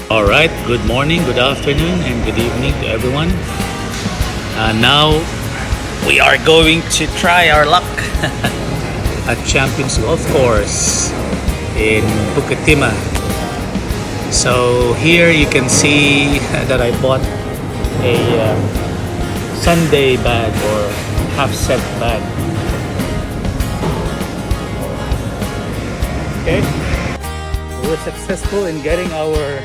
Alright, good morning, good afternoon, and good evening to everyone. Now we are going to try our luck at Champions Golf Course in Bukit. So here you can see that I bought a Sunday bag or half set bag. Okay, we're successful in getting our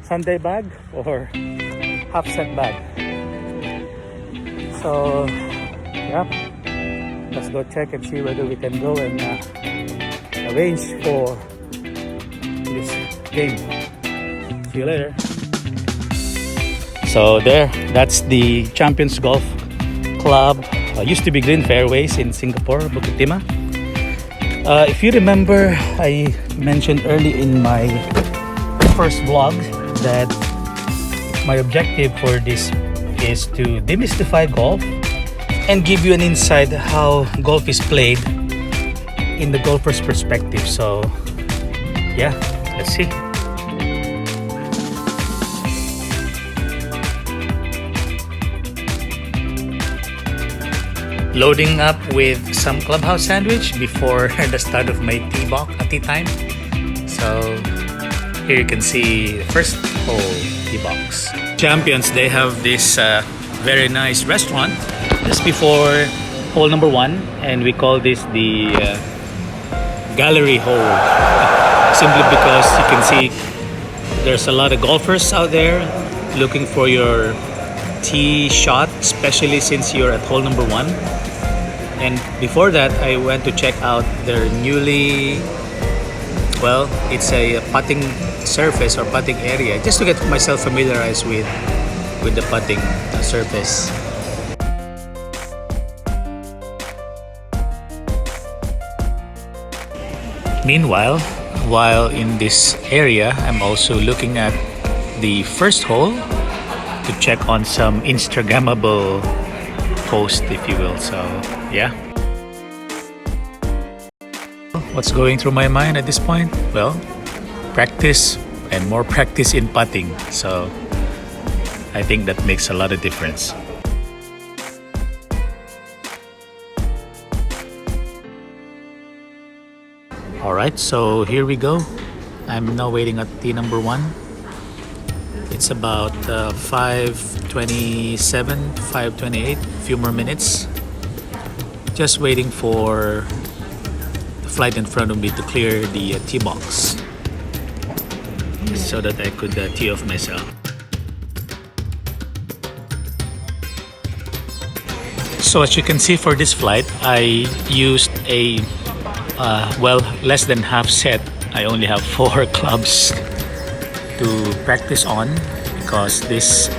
Sunday bag or half set bag. So yeah, let's go check and see whether we can go and arrange for this game. See you later. So that's the Champions Golf Club. Used to be Green Fairways in Singapore, Bukit. If you remember, I mentioned early in my first vlog that my objective for this is to demystify golf and give you an insight how golf is played in the golfer's perspective. So yeah, let's see. Loading up with some clubhouse sandwich before the start of my tea time. So here you can see the first hole tee box. Champions, they have this very nice restaurant just before hole number 1, and we call this the gallery hole simply because you can see there's a lot of golfers out there looking for your tee shot, especially since you're at hole number 1. And before that, I went to check out their it's a putting surface or putting area, just to get myself familiarized with the putting surface. Meanwhile, while in this area, I'm also looking at the first hole to check on some Instagrammable post, if you will. So yeah, what's going through my mind at this point? Well, practice and more practice in putting. So I think that makes a lot of difference. Alright, so here we go. I'm now waiting at tee number 1. It's about 5:27, 5:28, a few more minutes. Just waiting for the flight in front of me to clear the tee box so that I could tee off myself. So as you can see, for this flight, I used a less than half set. I only have 4 clubs to practice on because this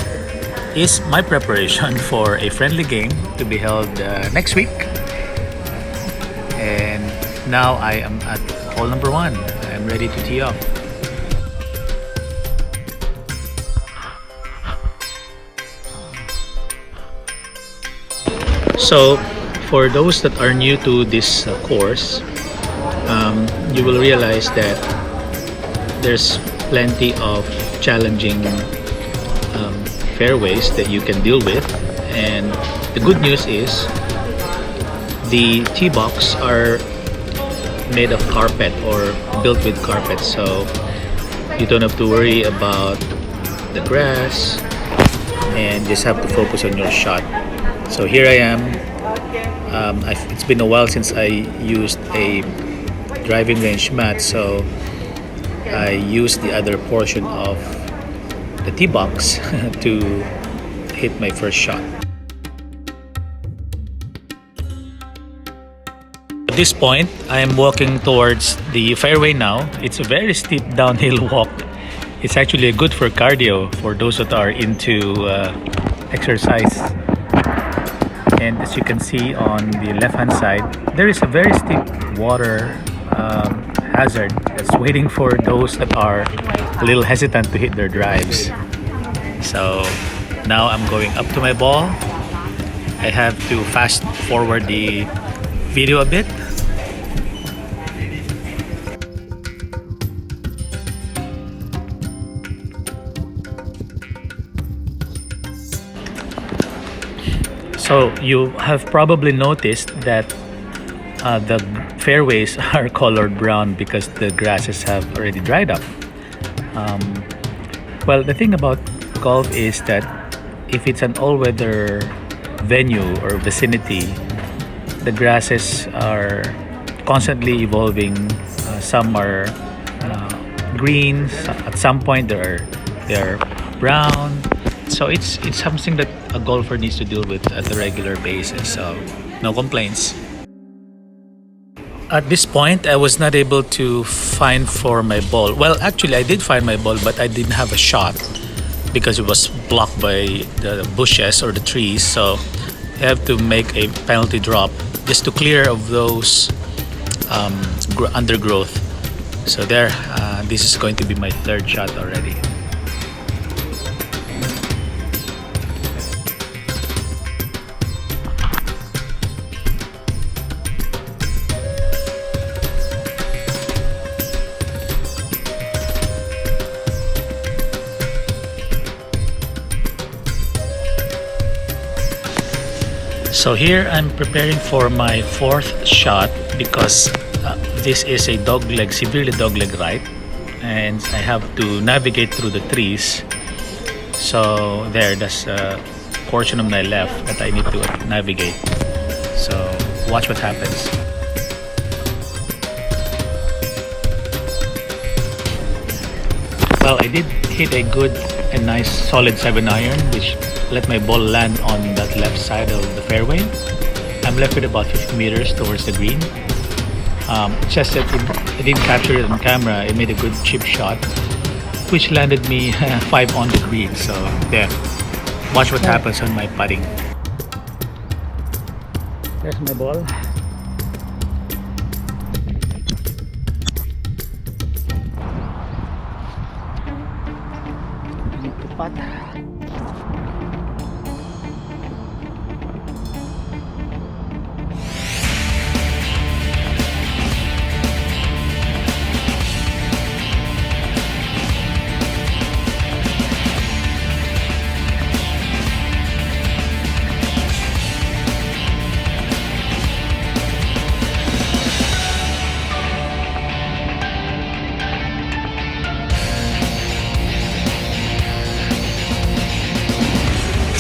is my preparation for a friendly game to be held next week. And now I am at hole number 1. I'm ready to tee off. So for those that are new to this course, you will realize that there's plenty of challenging fairways that you can deal with, and the good news is the tee box are made of carpet or built with carpet, so you don't have to worry about the grass and just have to focus on your shot. So here I am. It's been a while since I used a driving range mat, so I used the other portion of the tee box to hit my first shot. At this point, I am walking towards the fairway now. It's a very steep downhill walk. It's actually good for cardio for those that are into exercise. And as you can see on the left hand side, there is a very steep water hazard that's waiting for those that are a little hesitant to hit their drives. So now I'm going up to my ball. I have to fast forward the video a bit. So you have probably noticed that the fairways are colored brown because the grasses have already dried up. Well, the thing about golf is that if it's an all-weather venue or vicinity, the grasses are constantly evolving. Some are green. At some point, they're brown. So it's something that a golfer needs to deal with at a regular basis. So no complaints. At this point, I was not able to find for my ball. Well, actually, I did find my ball, but I didn't have a shot because it was blocked by the bushes or the trees. So I have to make a penalty drop just to clear of those undergrowth. So there, this is going to be my third shot already. So here I'm preparing for my fourth shot because this is a dogleg, severely dogleg right, and I have to navigate through the trees. So there's a portion of my left that I need to navigate. So watch what happens. Well, I did hit a good and nice solid 7-iron, which let my ball land on that left side of the fairway. I'm left with about 50 meters towards the green. Just that I didn't capture it on camera. It made a good chip shot, which landed me 5 on the green. So there, watch what happens on my putting. There's my ball. Continue to putt.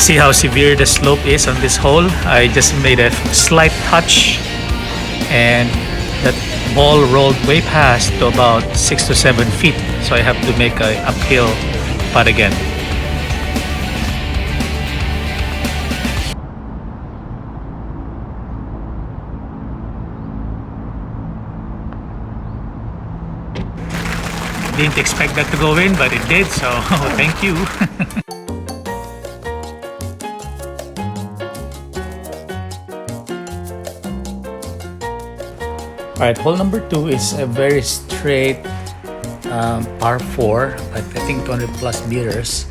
See how severe the slope is on this hole? I just made a slight touch and that ball rolled way past to about 6 to 7 feet. So I have to make an uphill putt again. Didn't expect that to go in, but it did, so thank you. Alright, hole number 2 is a very straight par 4 at I think 200 plus meters.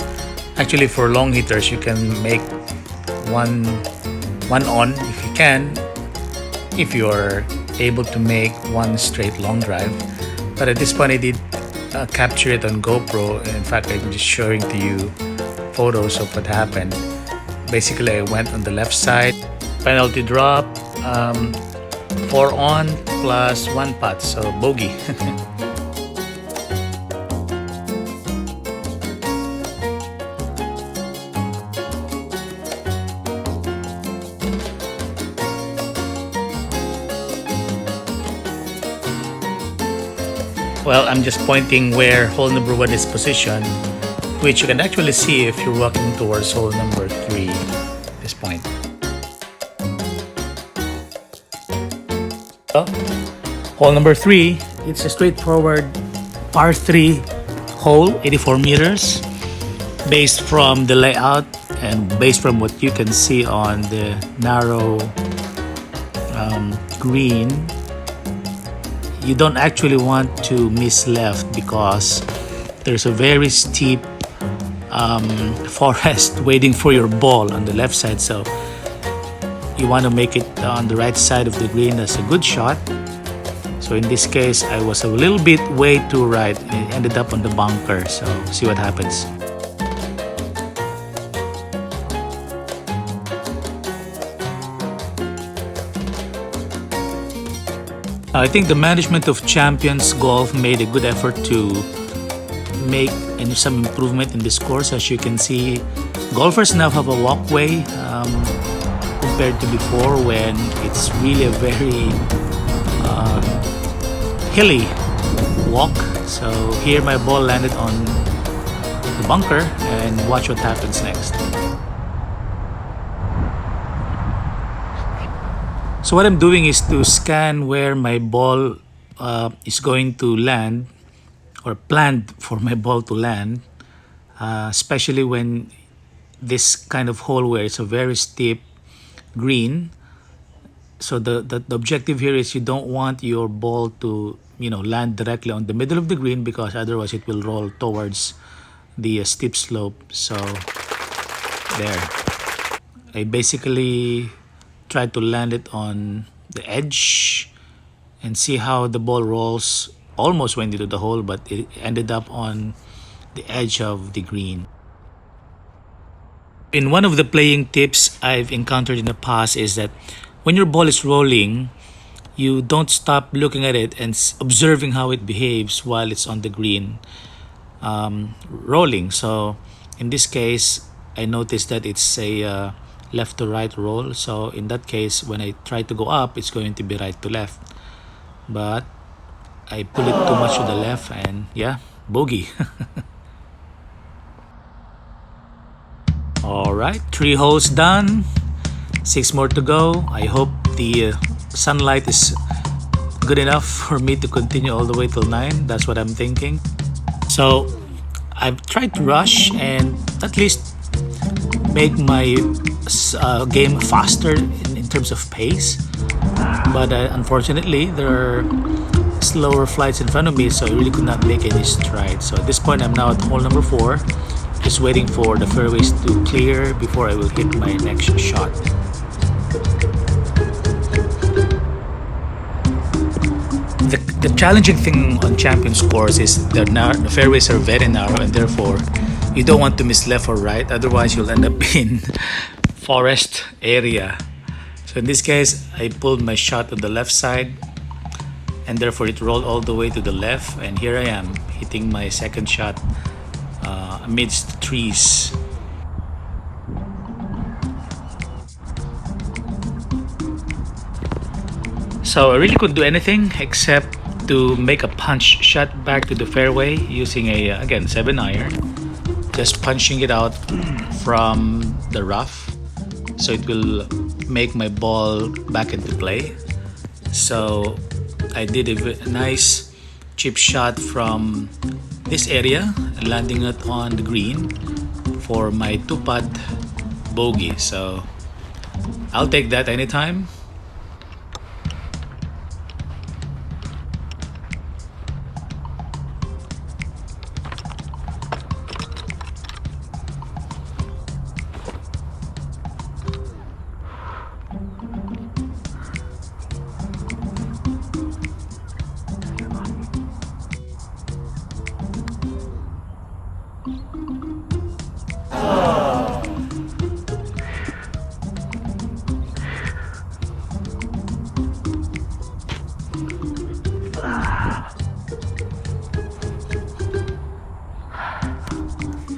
Actually, for long hitters, you can make one on if you can, if you are able to make one straight long drive. But at this point, I did capture it on GoPro. In fact, I'm just showing to you photos of what happened. Basically, I went on the left side, penalty drop, 4 on plus 1 putt, so bogey. Well, I'm just pointing where hole number 1 is positioned, which you can actually see if you're walking towards hole number 3 at this point. Hole number 3, it's a straightforward par 3 hole, 84 meters. Based from the layout and based from what you can see on the narrow green, you don't actually want to miss left because there's a very steep forest waiting for your ball on the left side. So you want to make it on the right side of the green. That's a good shot. So in this case, I was a little bit way too right and ended up on the bunker. So see what happens. I think the management of Champions Golf made a good effort to make some improvement in this course. As you can see, golfers now have a walkway compared to before, when it's really a very hilly walk. So here my ball landed on the bunker, and watch what happens next. So what I'm doing is to scan where my ball is going to land, or planned for my ball to land, especially when this kind of hole where it's a very steep green. So the objective here is you don't want your ball to land directly on the middle of the green, because otherwise it will roll towards the steep slope. So there, I basically tried to land it on the edge and see how the ball rolls. Almost went into the hole, but it ended up on the edge of the green. In one of the playing tips I've encountered in the past is that when your ball is rolling, you don't stop looking at it and observing how it behaves while it's on the green rolling. So in this case, I noticed that it's a left to right roll. So in that case, when I try to go up, it's going to be right to left. But I pull it too much to the left, and yeah, bogey. All right, 3 holes done, 6 more to go. I hope the sunlight is good enough for me to continue all the way till 9. That's what I'm thinking. So I've tried to rush and at least make my game faster in terms of pace, but unfortunately there are slower flights in front of me, so I really could not make any strides. So at this point, I'm now at hole number 4, just waiting for the fairways to clear before I will hit my next shot. The challenging thing on Champions course is the fairways are very narrow, and therefore you don't want to miss left or right, otherwise you'll end up in forest area. So in this case, I pulled my shot on the left side, and therefore it rolled all the way to the left, and here I am hitting my second shot amidst the trees. So I really couldn't do anything except to make a punch shot back to the fairway using a again 7-iron, just punching it out from the rough so it will make my ball back into play. So I did a nice chip shot from this area, landing it on the green for my 2-putt bogey. So I'll take that anytime.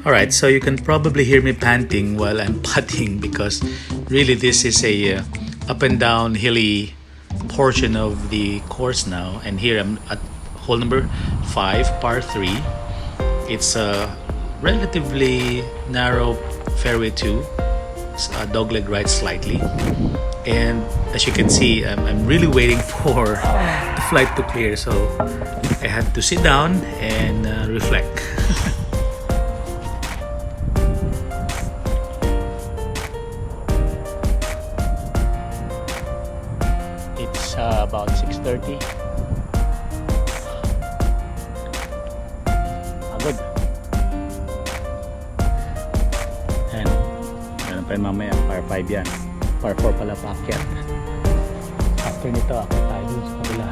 Alright, so you can probably hear me panting while I'm putting, because really this is a up and down hilly portion of the course now. And here I'm at hole number 5, par 3. It's a relatively narrow fairway too, dogleg right slightly. And as you can see, I'm really waiting for the flight to clear, so I had to sit down and reflect. It's about 6:30. Good. And meron pa rin mamaya, par 5 yan. Par 4 pala paakyat. After nito, ako tayo dun sa kabila.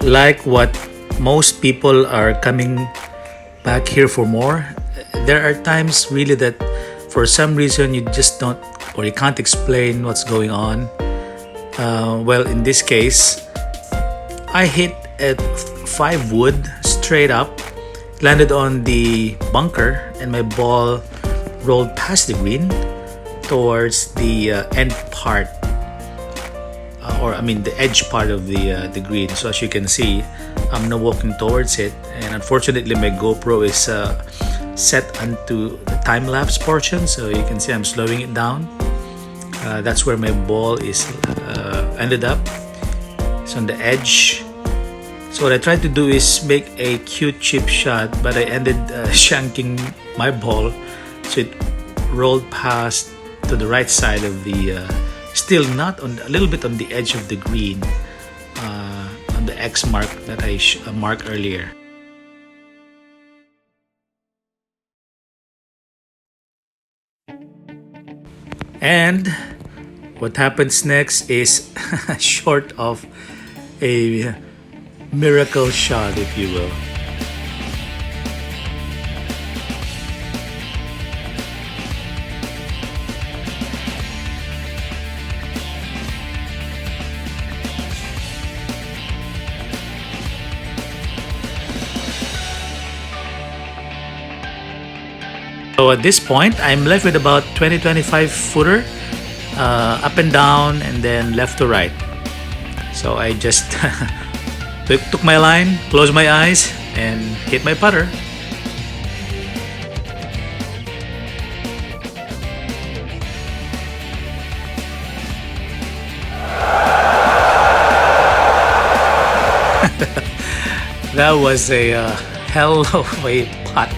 like what most people are coming back here for more. There are times really that for some reason you just don't, or you can't explain what's going on. Well, in this case, I hit at 5 wood straight up, landed on the bunker, and my ball rolled past the green towards the end part, the edge part of the green. So as you can see, I'm now walking towards it, and unfortunately my GoPro is set onto the time-lapse portion, so you can see I'm slowing it down. That's where my ball is ended up. It's on the edge. So what I tried to do is make a cute chip shot, but I ended shanking my ball, so it rolled past to the right side of the still not on, a little bit on the edge of the green, on the X mark that I marked earlier. And what happens next is short of a miracle shot, if you will. So at this point, I'm left with about 20-25 footer, up and down, and then left to right. So I just took my line, closed my eyes, and hit my putter. That was a hell of a putt.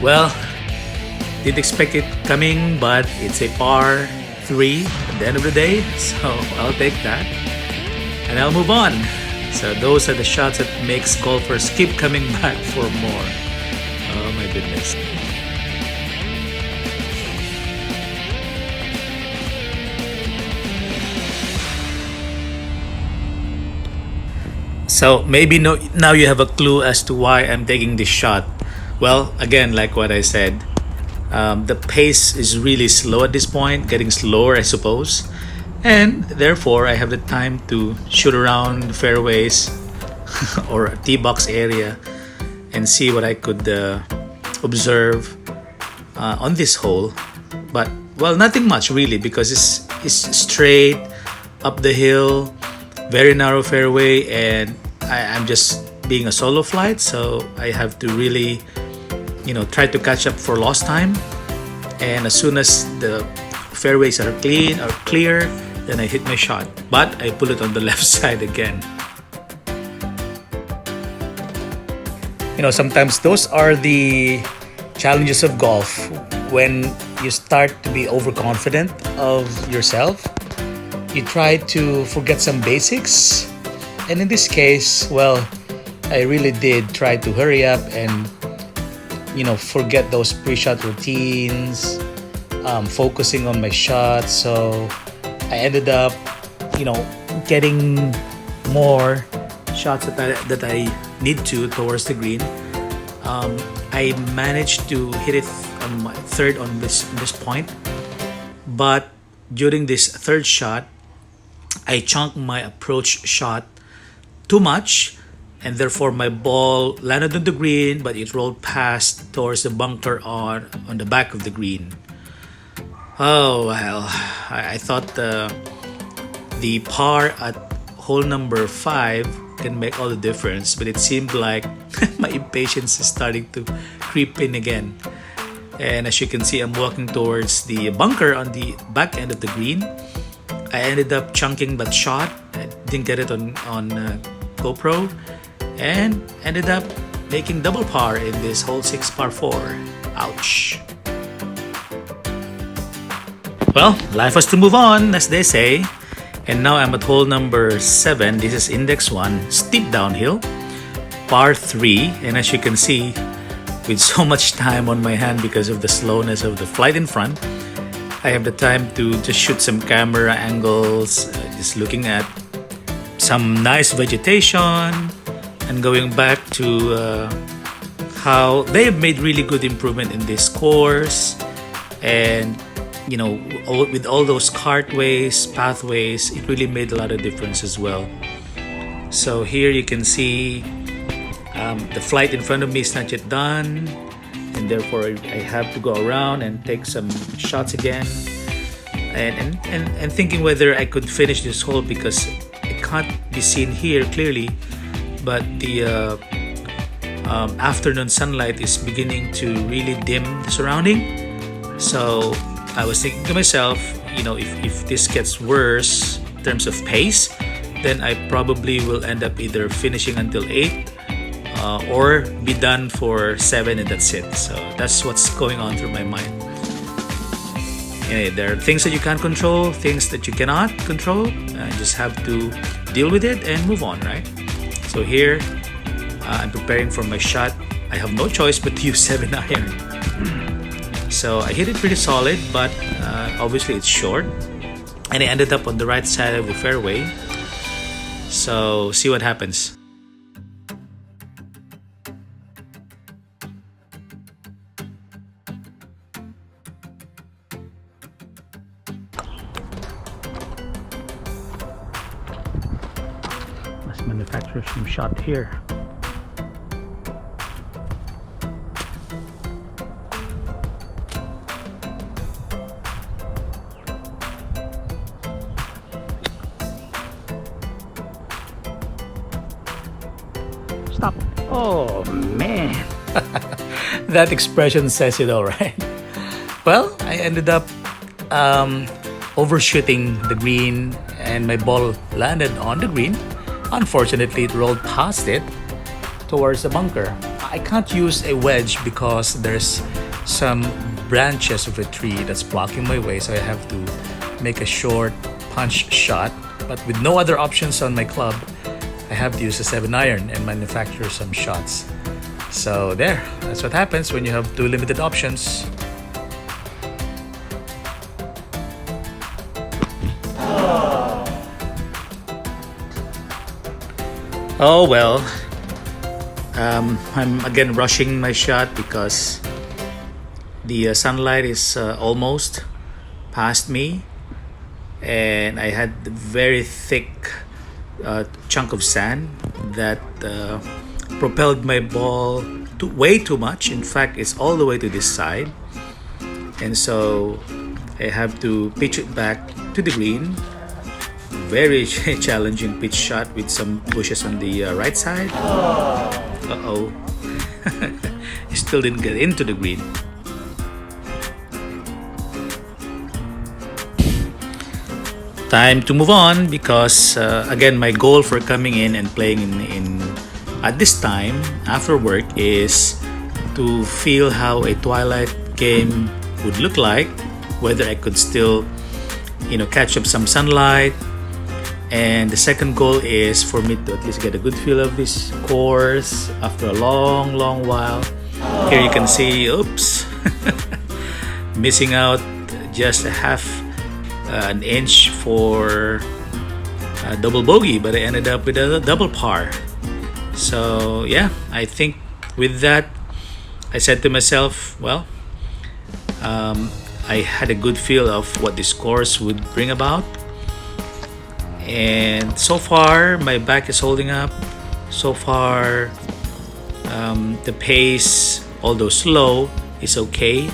Well, didn't expect it coming, but it's a par 3 at the end of the day, so I'll take that and I'll move on. So those are the shots that makes golfers keep coming back for more. Oh my goodness. So maybe now you have a clue as to why I'm taking this shot. Well, again, like what I said, the pace is really slow at this point, getting slower, I suppose. And therefore, I have the time to shoot around the fairways or a tee box area and see what I could observe on this hole. But, well, nothing much really, because it's straight up the hill, very narrow fairway, and I'm just being a solo flight, so I have to really try to catch up for lost time. And as soon as the fairways are clear, then I hit my shot, but I pull it on the left side again. Sometimes those are the challenges of golf. When you start to be overconfident of yourself, you try to forget some basics, and in this case, well, I really did try to hurry up and forget those pre-shot routines, focusing on my shots. So I ended up, getting more shots that I need to towards the green. I managed to hit it on my third on this point, but during this third shot, I chunked my approach shot too much, and therefore my ball landed on the green, but it rolled past towards the bunker on the back of the green. Oh well, I thought the par at hole number 5 can make all the difference, but it seemed like my impatience is starting to creep in again. And as you can see, I'm walking towards the bunker on the back end of the green. I ended up chunking that shot. I didn't get it on GoPro, and ended up making double par in this hole 6 par 4. Ouch. Well, life has to move on, as they say. And now I'm at hole number 7. This is index 1, steep downhill, par 3. And as you can see, with so much time on my hand because of the slowness of the flight in front, I have the time to just shoot some camera angles, just looking at some nice vegetation, and going back to how they have made really good improvement in this course. And you know, with all those cartways, pathways, it really made a lot of difference as well. So here you can see the flight in front of me is not yet done, and therefore I have to go around and take some shots again, and thinking whether I could finish this hole, because it can't be seen here clearly, but the afternoon sunlight is beginning to really dim the surrounding. So I was thinking to myself, you know, if this gets worse in terms of pace, then I probably will end up either finishing until 8 or be done for 7 and that's it. So that's what's going on through my mind. Anyway, there are things that you can't control, things that you cannot control. Just have to deal with it and move on, right? So here, I'm preparing for my shot. I have no choice but to use 7 iron. So I hit it pretty solid, but obviously it's short. And I ended up on the right side of the fairway. So see what happens. Let's manufacture some shot here. Stop. Oh man. That expression says it all, right? Well, I ended up overshooting the green, and my ball landed on the green. Unfortunately, it rolled past it towards the bunker. I can't use a wedge because there's some branches of a tree that's blocking my way, so I have to make a short punch shot. But with no other options on my club, I have to use a 7 iron and manufacture some shots. So there, that's what happens when you have 2 limited options. Oh well, I'm again rushing my shot because the sunlight is almost past me, and I had a very thick chunk of sand that propelled my ball way too much. In fact, it's all the way to this side, and so I have to pitch it back to the green. Very challenging pitch shot with some bushes on the right side. Uh-oh. Still didn't get into the green. Time to move on because again, my goal for coming in and playing in at this time after work is to feel how a Twilight game would look like, whether I could still, you know, catch up some sunlight. And the second goal is for me to at least get a good feel of this course after a long while. Here you can see, oops, missing out just a half an inch for a double bogey, but I ended up with a double par. So yeah, I think with that, I said to myself, well, I had a good feel of what this course would bring about. And so far, my back is holding up. So far, the pace, although slow, is okay.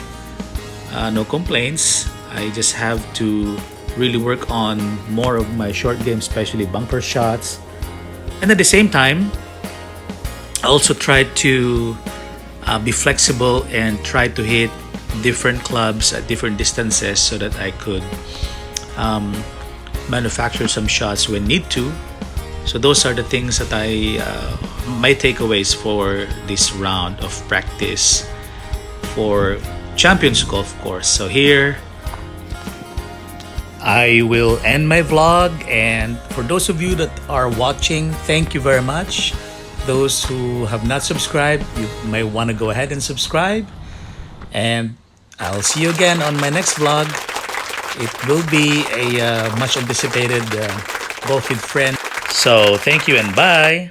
No complaints. I just have to really work on more of my short game, especially bunker shots. And at the same time, I also tried to be flexible and try to hit different clubs at different distances so that I could manufacture some shots when need to. So those are the things that my takeaways for this round of practice for Champions Golf Course. So here I will end my vlog, and for those of you that are watching, thank you very much. Those who have not subscribed, you might want to go ahead and subscribe, and I'll see you again on my next vlog. It will be a much anticipated golf with friends. So thank you and bye.